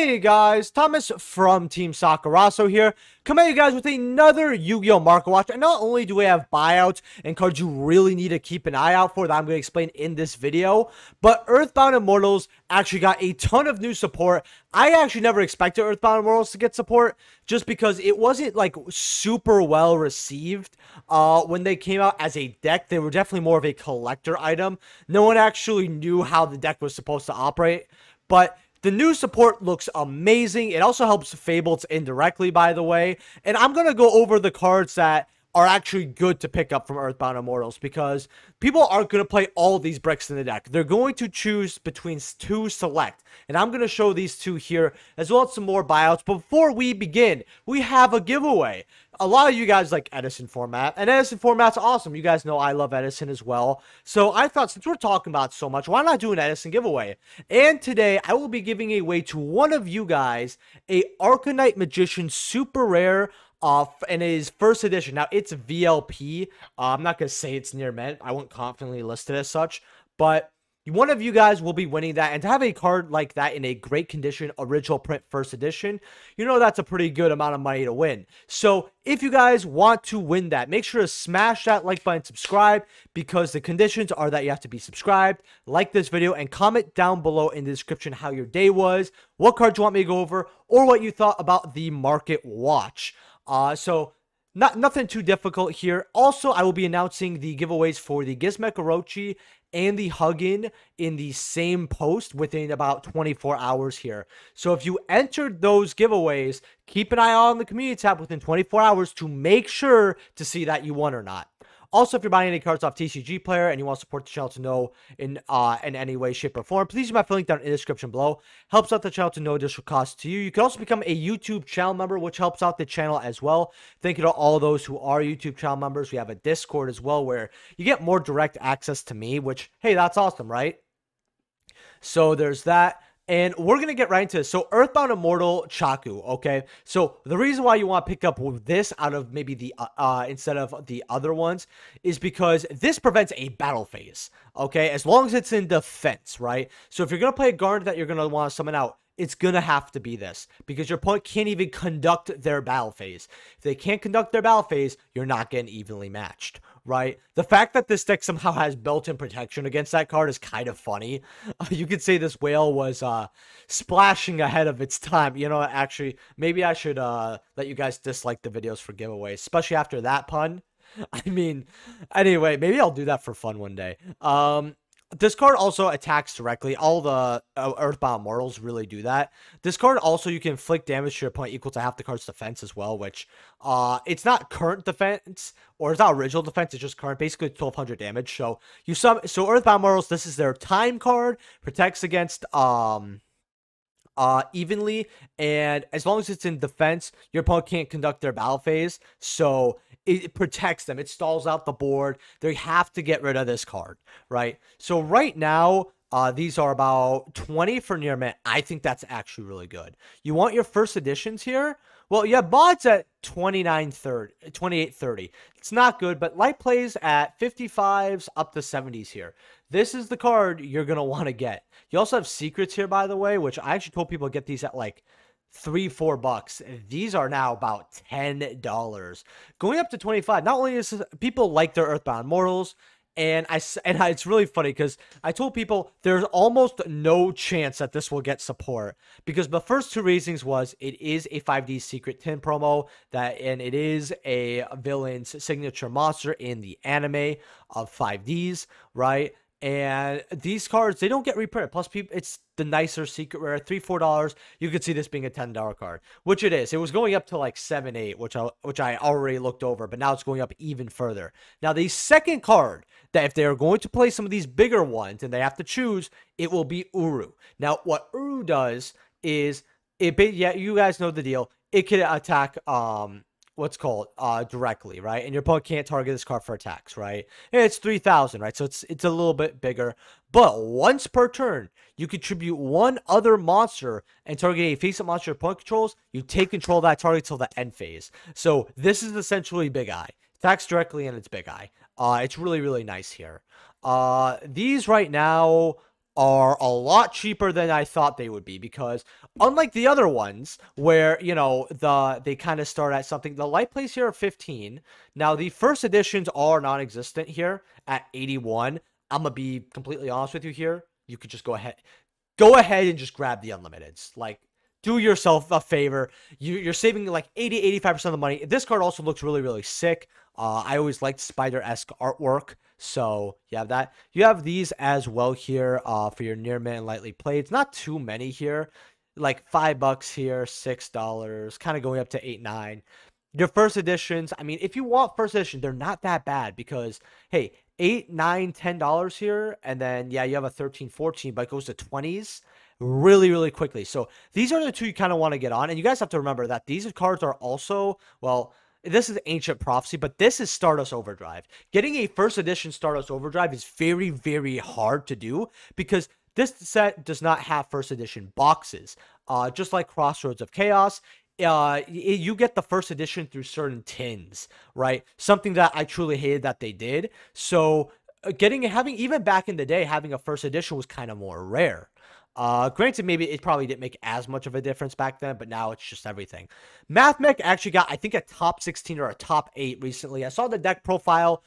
Hey guys, Thomas from Team Sakurasou here, coming at you guys with another Yu-Gi-Oh! Market Watch. And not only do we have buyouts and cards you really need to keep an eye out for that I'm going to explain in this video, but Earthbound Immortals actually got a ton of new support. I actually never expected Earthbound Mortals to get support just because it wasn't like super well received when they came out as a deck. They were definitely more of a collector item. No one actually knew how the deck was supposed to operate, but the new support looks amazing. It also helps Fables indirectly, by the way. And I'm going to go over the cards that are actually good to pick up from Earthbound Immortals, because people aren't going to play all these bricks in the deck. They're going to choose between two select, and I'm going to show these two here, as well as some more buyouts. But before we begin, we have a giveaway. A lot of you guys like Edison format, and Edison format's awesome. You guys know I love Edison as well. So I thought, since we're talking about it so much, why not do an Edison giveaway? And today, I will be giving away to one of you guys a Arcanite Magician Super Rare, and it is first edition. Now, it's VLP. I'm not going to say it's near mint. I won't confidently list it as such. But one of you guys will be winning that. And to have a card like that in a great condition, original print first edition, you know that's a pretty good amount of money to win. So if you guys want to win that, make sure to smash that like button, subscribe, because the conditions are that you have to be subscribed, like this video, and comment down below in the description how your day was, what cards you want me to go over, or what you thought about the market watch. So nothing too difficult here. Also, I will be announcing the giveaways for the Gizmek Orochi and the Huggin in the same post within about 24 hours here. So if you entered those giveaways, keep an eye on the community tab within 24 hours to make sure to see that you won or not. Also, if you're buying any cards off TCG Player and you want to support the channel to know in any way, shape, or form, please use my link down in the description below. Helps out the channel to no additional cost to you. You can also become a YouTube channel member, which helps out the channel as well. Thank you to all those who are YouTube channel members. We have a Discord as well where you get more direct access to me, which, hey, that's awesome, right? So there's that. And we're going to get right into this. So Earthbound Immortal Chaku, okay? So the reason why you want to pick up this out of maybe the, instead of the other ones, is because this prevents a battle phase, okay? As long as it's in defense, right? So if you're going to play a guard that you're going to want to summon out, it's going to have to be this, because your opponent can't even conduct their battle phase. If they can't conduct their battle phase, you're not getting evenly matched, right? The fact that this deck somehow has built-in protection against that card is kind of funny. You could say this whale was splashing ahead of its time. You know, actually, maybe I should let you guys dislike the videos for giveaways, especially after that pun. I mean, anyway, maybe I'll do that for fun one day. This card also attacks directly. All the Earthbound Mortals really do that. This card also, you can inflict damage to your opponent equal to half the card's defense as well, which it's not current defense, or it's not original defense, it's just current. Basically, 1200 damage. So so Earthbound Mortals, this is their time card, protects against evenly, and as long as it's in defense, your opponent can't conduct their battle phase, so it protects them. It stalls out the board. They have to get rid of this card, right? So right now, these are about 20 for near mint. I think that's actually really good. You want your first editions here? Well, you have mods at 2830. It's not good, but light plays at 55s up to 70s here. This is the card you're going to want to get. You also have secrets here, by the way, which I actually told people to get these at like $3-4 bucks. These are now about $10, going up to 25. Not only is people like their Earthbound Mortals, and it's really funny because I told people there's almost no chance that this will get support, because the first two reasons was it is a 5D Secret 10 promo, and it is a villain's signature monster in the anime of 5Ds, right? And these cards, they don't get reprinted. Plus, it's the nicer secret rare, $3-4. You could see this being a $10 card, which it is. It was going up to like 7-8, which I already looked over, but now it's going up even further. Now, the second card that if they are going to play some of these bigger ones and they have to choose, it will be Urug. Now, what Urug does is yeah, you guys know the deal. It can attack what's called directly, right? And your opponent can't target this card for attacks, right? And it's 3,000, right? So it's a little bit bigger. But once per turn, you contribute one other monster and target a face-up monster your opponent controls. You take control of that target till the end phase. So this is essentially Big Eye. Attacks directly and it's Big Eye. It's really, really nice here. These right now are a lot cheaper than I thought they would be, because unlike the other ones where, you know, they kind of start at something, the light plays here are 15. Now the first editions are non-existent here at 81. I'm gonna be completely honest with you here. You could just go ahead and just grab the unlimiteds. Like, do yourself a favor. You're saving like 85% of the money. This card also looks really, really sick. I always liked Spider-esque artwork. So you have that. You have these as well here for your near mint and lightly played. It's not too many here. Like $5 here, $6, kind of going up to 8, 9. Your first editions, I mean, if you want first edition, they're not that bad because, hey, 8, 9, $10 here, and then yeah, you have a 13, 14, but it goes to 20s really, really quickly. So these are the two you kind of want to get on, and you guys have to remember that these cards are also, well, this is Ancient Prophecy, but this is Stardust Overdrive. Getting a first edition Stardust Overdrive is very, very hard to do because this set does not have first edition boxes. Just like Crossroads of Chaos, you get the first edition through certain tins, right? Something that I truly hated that they did. So having even back in the day, having a first edition was kind of more rare. Granted, maybe it probably didn't make as much of a difference back then, but now it's just everything. MathMech actually got, I think, a top 16 or a top 8 recently. I saw the deck profile.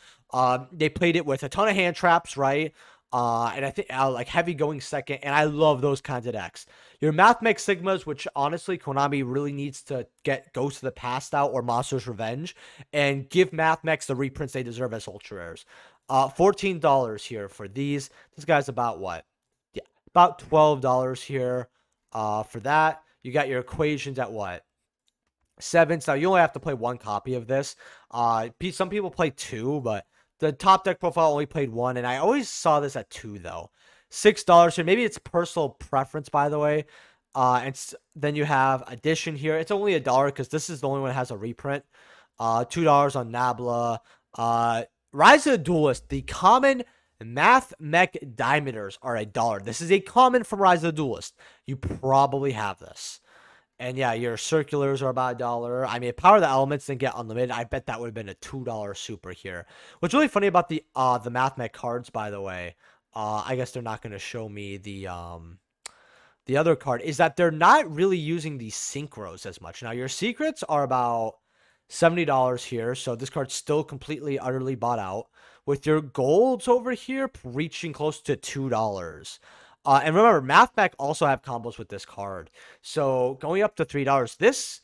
They played it with a ton of hand traps, right? And I think like heavy going second, and I love those kinds of decks. Your MathMech Sigmas, which honestly Konami really needs to get Ghost of the Past out or Monster's Revenge, and give MathMechs the reprints they deserve as ultra rares. $14 here for these. This guy's about what? Yeah, about $12 here. For that, you got your equations at what? 7. Now you only have to play 1 copy of this. Some people play 2, but the top deck profile only played 1, and I always saw this at 2 though. $6 here. Maybe it's personal preference, by the way. And then you have Edition here. It's only $1 because this is the only one that has a reprint. $2 on Nabla. Rise of the Duelist. The common MathMech Diameters are $1. This is a common from Rise of the Duelist. You probably have this. And yeah, your circulars are about $1. I mean, Power of the Elements didn't get unlimited. I bet that would have been a $2 super here. What's really funny about the MathMech cards, by the way, I guess they're not going to show me the other card, is that they're not really using the synchros as much. Now, your secrets are about $70 here, so this card's still completely, utterly bought out. With your golds over here, reaching close to $2. And remember, MathMech also have combos with this card. So going up to $3. This,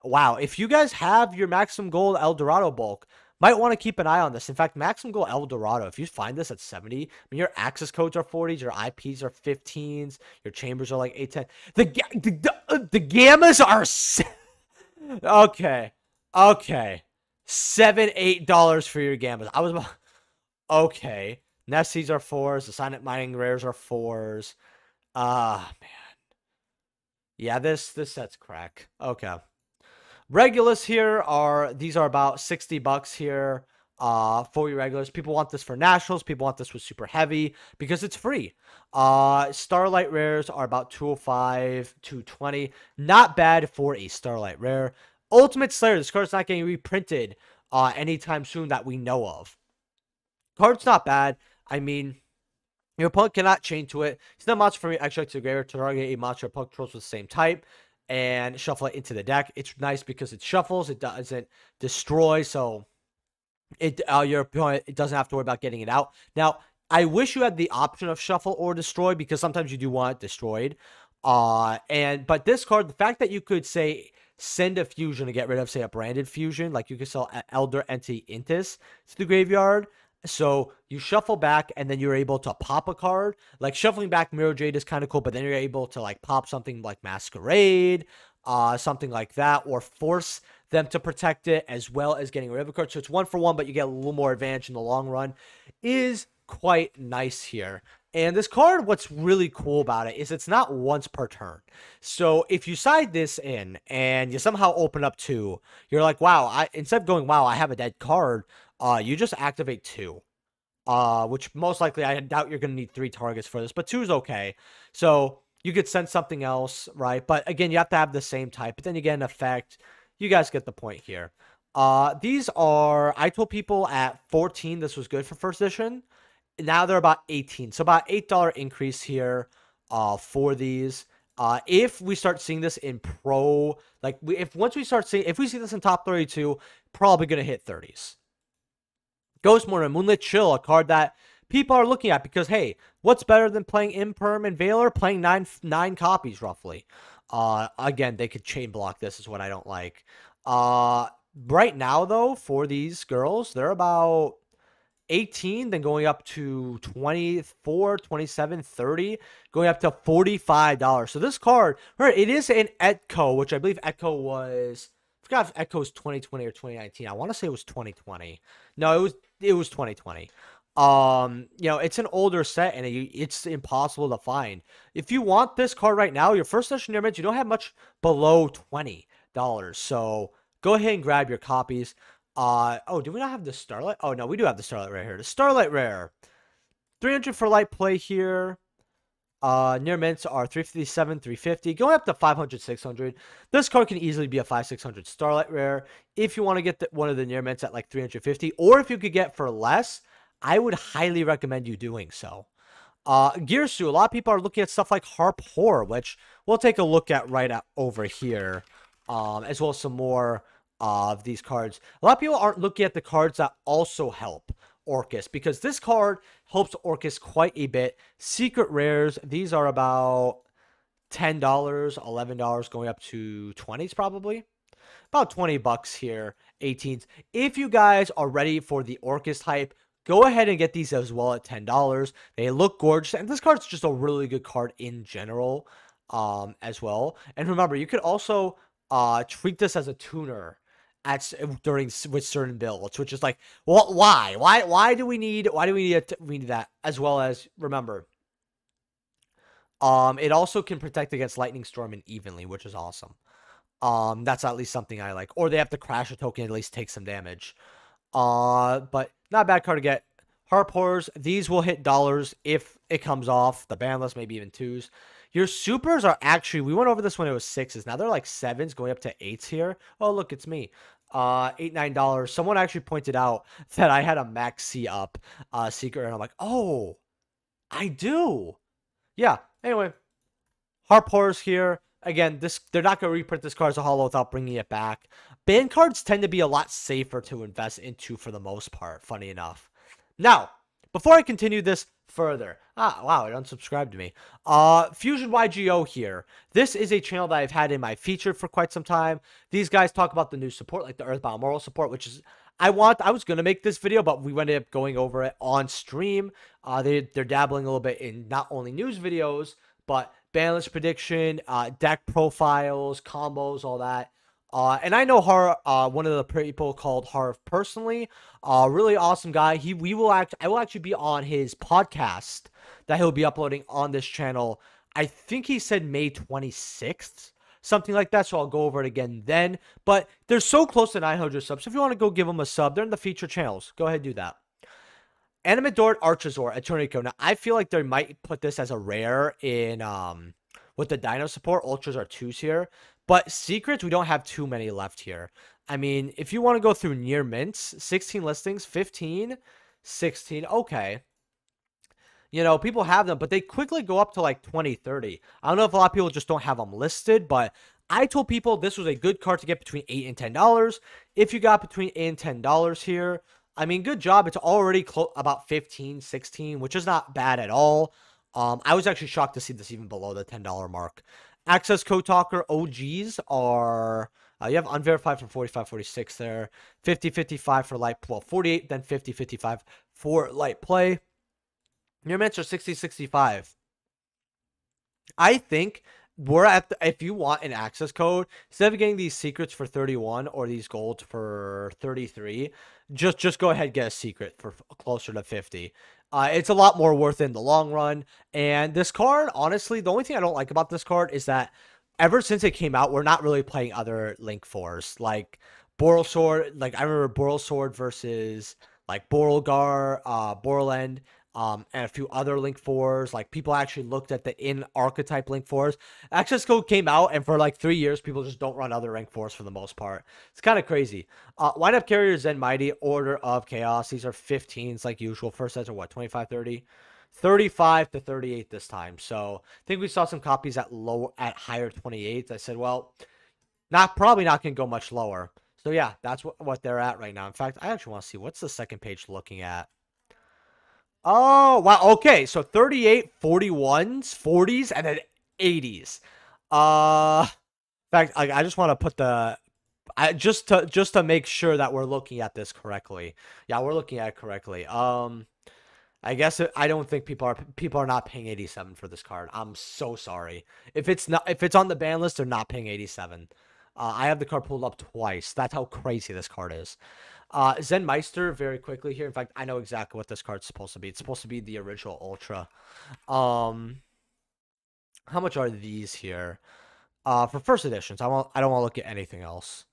wow, if you guys have your Maximum Gold El Dorado bulk, might want to keep an eye on this. In fact, Maximum Gold El Dorado, if you find this at 70, I mean, your access codes are 40s, your IPs are 15s, your chambers are like 8, 10. The gammas are... Okay. Okay. $7, $8 for your gammas. I was about... Okay. Nesties are 4s. The Silent Mining Rares are 4s. Man. Yeah, this set's crack. Okay. Regulars here these are about $60 here for your regulars. People want this for nationals. People want this with super heavy because it's free. Starlight Rares are about $205, $220. Not bad for a Starlight Rare. Ultimate Slayer. This card's not getting reprinted anytime soon that we know of. Card's not bad. I mean, your opponent cannot chain to it. It's not monster for me. Extract to the graveyard to target a monster opponent controls with the same type and shuffle it into the deck. It's nice because it shuffles. It doesn't destroy, so your opponent doesn't have to worry about getting it out. Now, I wish you had the option of shuffle or destroy because sometimes you do want it destroyed. But this card, the fact that you could say send a fusion to get rid of, say, a branded fusion, like you could sell Elder Entity Intis to the graveyard. So you shuffle back and then you're able to pop a card. Like shuffling back Mirror Jade is kind of cool, but then you're able to like pop something like Masquerade, something like that, or force them to protect it as well as getting rid of a card. So it's 1 for 1, but you get a little more advantage in the long run. Is quite nice here. And this card, what's really cool about it is it's not once per turn. So if you side this in and you somehow open up 2, you're like, wow, instead of going, wow, I have a dead card, you just activate 2. Which most likely, I doubt you're going to need 3 targets for this, but 2 is okay. So you could send something else, right? But again, you have to have the same type, but then you get an effect. You guys get the point here. These are, I told people at 14 this was good for first edition. Now they're about 18. So about $8 increase here for these. If we start seeing this in pro, like if we see this in top 32, probably going to hit 30s. Ghost Mortar, Moonlit Chill, a card that people are looking at because, hey, what's better than playing Imperm and Valor? Playing nine copies, roughly. Again, they could chain block this is what I don't like. Right now, though, for these girls, they're about 18, then going up to 24, 27, 30, going up to $45. So this card, right, it is an Etco, which I believe Etco was, I forgot if Etco was 2020 or 2019. I want to say it was 2020. No, it was 2020. You know, it's an older set and it's impossible to find. If you want this card right now, your first edition Near-Mint, you don't have much below $20. So go ahead and grab your copies. Oh, do we not have the Starlight? Oh, no, we do have the Starlight Rare here. The Starlight Rare. 300 for light play here. Near mints are 357, 350, going up to 500, 600. This card can easily be a 5, 600 Starlight Rare if you want to get one of the near mints at like 350, or if you could get for less, I would highly recommend you doing so. Gearsu, a lot of people are looking at stuff like Harp Horror, which we'll take a look at right over here, as well as some more of these cards. A lot of people aren't looking at the cards that also help ORCUST, because this card helps ORCUST quite a bit. Secret rares, these are about $10, $11, going up to 20s probably. About 20 bucks here, 18s. If you guys are ready for the ORCUST hype, go ahead and get these as well at $10. They look gorgeous, and this card's just a really good card in general, as well. And remember, you could also treat this as a tuner with certain builds, which is like, well, why do we need that? As well as, remember, it also can protect against lightning storm and evenly, which is awesome. That's at least something I like. Or they have to crash a token, at least take some damage. But not a bad card to get. Harp Horrors, these will hit dollars if it comes off the ban list, maybe even 2s. Your supers are actually, we went over this when it was 6s. Now they're like 7s, going up to 8s here. Oh, look, it's me. $8, $9. Someone actually pointed out that I had a max C up secret, and I'm like, oh, I do. Yeah. Anyway, Harp Horrors here. Again, they're not going to reprint this card as a holo without bringing it back. Ban cards tend to be a lot safer to invest into for the most part, funny enough. Now, before I continue this further, wow, it unsubscribed to me. Fusion YGO here. This is a channel that I've had in my feature for quite some time. These guys talk about the new support, like the Earthbound Mortal support, which is, I was going to make this video, but we ended up going over it on stream. They're dabbling a little bit in not only news videos, but ban list prediction, deck profiles, combos, all that. And I know one of the people called Harv personally, really awesome guy. I will actually be on his podcast that he'll be uploading on this channel. I think he said May 26th, something like that. So I'll go over it again then. But they're so close to 900 subs. So if you want to go give them a sub, they're in the feature channels. Go ahead and do that. Animadort Archazor at Tornico. Now I feel like they might put this as a rare in with the Dino support. Ultras are 2s here. But secrets, we don't have too many left here. I mean, if you want to go through near mints, 16 listings, 15, 16, okay. You know, people have them, but they quickly go up to like 20, 30. I don't know if a lot of people just don't have them listed, but I told people this was a good card to get between $8 and $10. If you got between $8 and $10 here, I mean, good job. It's already about 15, 16, which is not bad at all. I was actually shocked to see this even below the $10 mark. Access Code Talker OGs are, you have unverified for 45, 46 there. 50, 55 for light, well, 48, then 50, 55 for light play. Near mints are 60, 65. I think we're at if you want an access code, instead of getting these secrets for 31 or these golds for 33, just go ahead and get a secret for closer to 50. It's a lot more worth it in the long run. And this card, honestly, the only thing I don't like about this card is that ever since it came out, we're not really playing other Link 4s. Like Boral Sword, like I remember Boral Sword versus like Boralgar, Borland. and a few other Link 4s. Like, people actually looked at the in-archetype Link 4s. Access code came out, and for like 3 years, people just don't run other Link 4s for the most part. It's kind of crazy. Lineup carrier, Zen Mighty, Order of Chaos. These are 15s like usual. First sets are what, 25, 30? 35 to 38 this time. So I think we saw some copies at higher 28s. I said, well, probably not going to go much lower. So yeah, that's what they're at right now. In fact, I actually want to see what's the second page looking at. Oh, wow. Okay, so 38, 41s, 40s, and then 80s. In fact, I just want to put the just to make sure that we're looking at this correctly. Yeah, we're looking at it correctly. I guess I don't think people are not paying 87 for this card. I'm so sorry. If it's on the ban list, they're not paying 87. I have the card pulled up twice. That's how crazy this card is. Zen Meister, very quickly here. In fact, I know exactly what this card's supposed to be. It's supposed to be the original Ultra. How much are these here? For first editions, I don't want to look at anything else.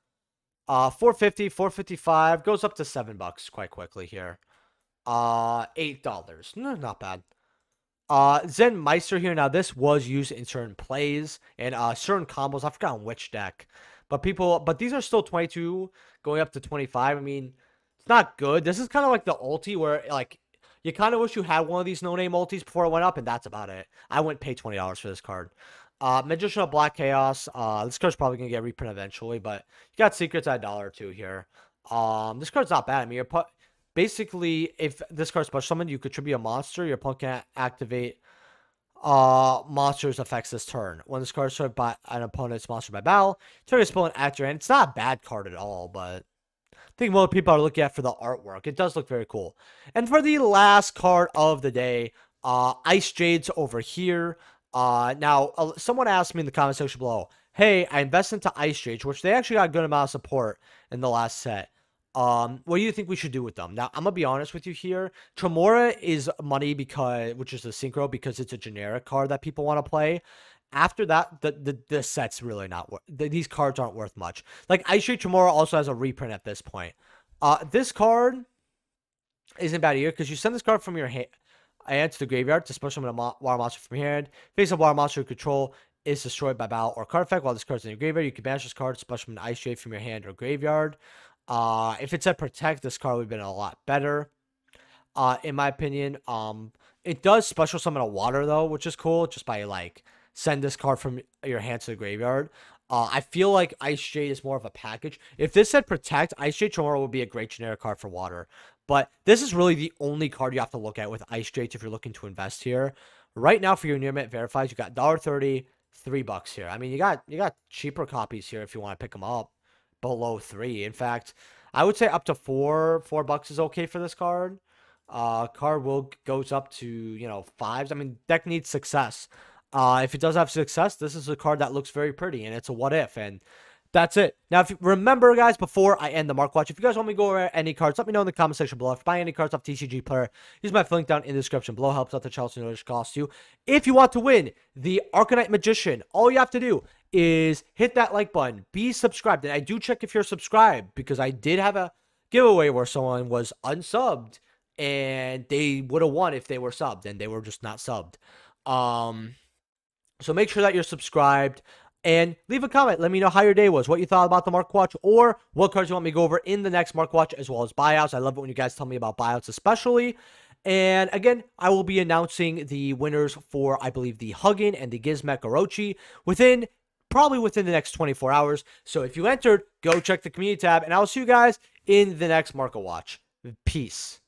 450, 455, goes up to $7 quite quickly here. $8. No, not bad. Zen Meister here. Now, this was used in certain plays and certain combos. I forgot on which deck. But these are still 22 going up to 25. I mean, it's not good. This is kind of like the ulti where, like, you kind of wish you had one of these no-name ultis before it went up, and that's about it. I wouldn't pay $20 for this card. Magician of Black Chaos. This card's probably going to get reprint eventually, but you got secrets at $1 or $2 here. This card's not bad. I mean, basically, if this card's special summon, you contribute a monster. Your opponent can activate monsters effects this turn. When this card is destroyed by an opponent's monster by battle, turn your opponent at your end. It's not a bad card at all, but I think more people are looking at for the artwork. It does look very cool. And for the last card of the day, Ice Jades over here. Now, someone asked me in the comment section below, hey, I invested into Ice Jades, which they actually got a good amount of support in the last set. What do you think we should do with them? Now, I'm gonna be honest with you here. Tremora is money which is a synchro, because it's a generic card that people want to play. After that, the set's really not worth. These cards aren't worth much. Like, Ice Jade Tremora also has a reprint at this point. This card isn't bad either, because you send this card from your hand to the graveyard to special summon a water monster from your hand. Face a water monster you control is destroyed by battle or card effect. While this card's in your graveyard, you can banish this card, special summon Ice Jade from your hand or graveyard. If it said protect, this card would have been a lot better, in my opinion. It does special summon a water, though, which is cool, just by, like, send this card from your hand to the graveyard. I feel like Ice Jade is more of a package. If this said protect, Ice Jade tomorrow would be a great generic card for water. But this is really the only card you have to look at with Ice Jade if you're looking to invest here. Right now, for your near mint verifies, you got $1.30, $3 here. I mean, you got cheaper copies here if you want to pick them up. Below $3. In fact, I would say up to $4 is okay for this card. Card goes up to, you know, 5s. I mean, deck needs success. If it does have success, this is a card that looks very pretty, and it's a what if, and that's it. Now, if you remember, guys, before I end the Mark Watch, if you guys want me to go over any cards, let me know in the comment section below. If you're buying any cards off TCG Player, use my link down in the description below. Helps out the channel, so no additional cost you. If you want to win the Arcanite Magician, all you have to do is hit that like button, be subscribed, and I do check if you're subscribed, because I did have a giveaway where someone was unsubbed, and they would have won if they were subbed, and they were just not subbed. So make sure that you're subscribed. And leave a comment. Let me know how your day was, what you thought about the Mark Watch, or what cards you want me to go over in the next Mark Watch, as well as buyouts. I love it when you guys tell me about buyouts especially. And again, I will be announcing the winners for, I believe, the Huggin and the Gizmek Orochi probably within the next 24 hours. So if you entered, go check the community tab, and I will see you guys in the next Market Watch. Peace.